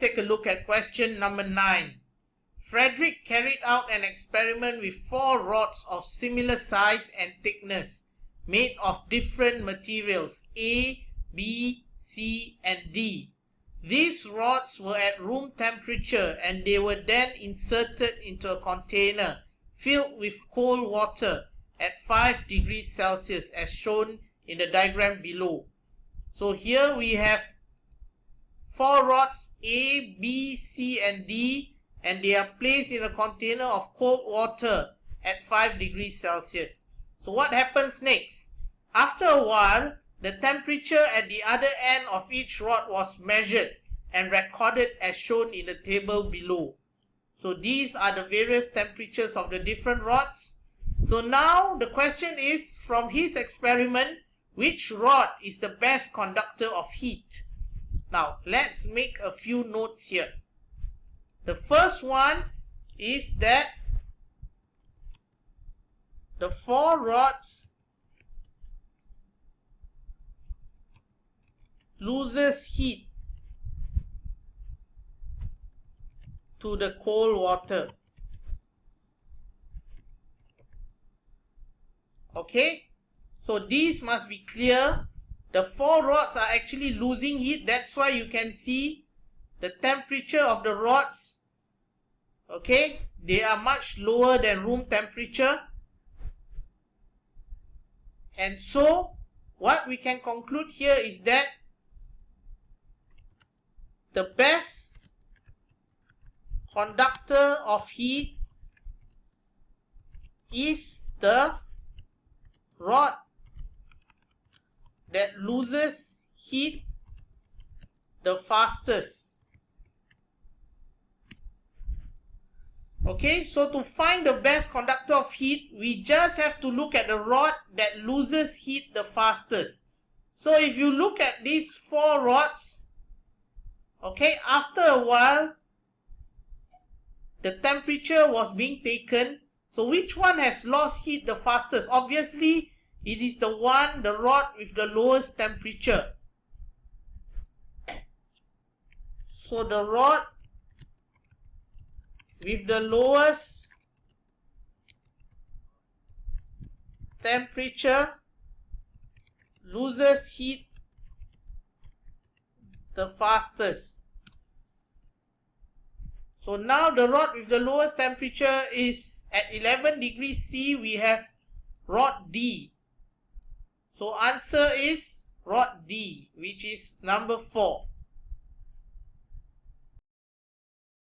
take a look at question number 9. Frederick carried out an experiment with 4 rods of similar size and thickness made of different materials A, B, C and D. These rods were at room temperature and they were then inserted into a container filled with cold water at 5 degrees Celsius as shown in the diagram below. So here we have 4 rods A, B, C and D, and they are placed in a container of cold water at 5 degrees Celsius. So what happens next? After a while, the temperature at the other end of each rod was measured and recorded as shown in the table below. So these are the various temperatures of the different rods. So now the question is, from his experiment, which rod is the best conductor of heat? Now let's make a few notes here. The first one is that the 4 rods loses heat to the cold water. Okay, so these must be clear. The 4 rods are actually losing heat. That's why you can see the temperature of the rods, okay, they are much lower than room temperature. And so what we can conclude here is that the best conductor of heat is the rod that loses heat the fastest. Okay, so to find the best conductor of heat, we just have to look at the rod that loses heat the fastest. So if you look at these 4 rods, okay, after a while, the temperature was being taken. So which one has lost heat the fastest? Obviously, it is the rod with the lowest temperature. So the rod with the lowest temperature loses heat the fastest. So now the rod with the lowest temperature is at 11 degrees C. We have rod D. So answer is rod D, which is number 4.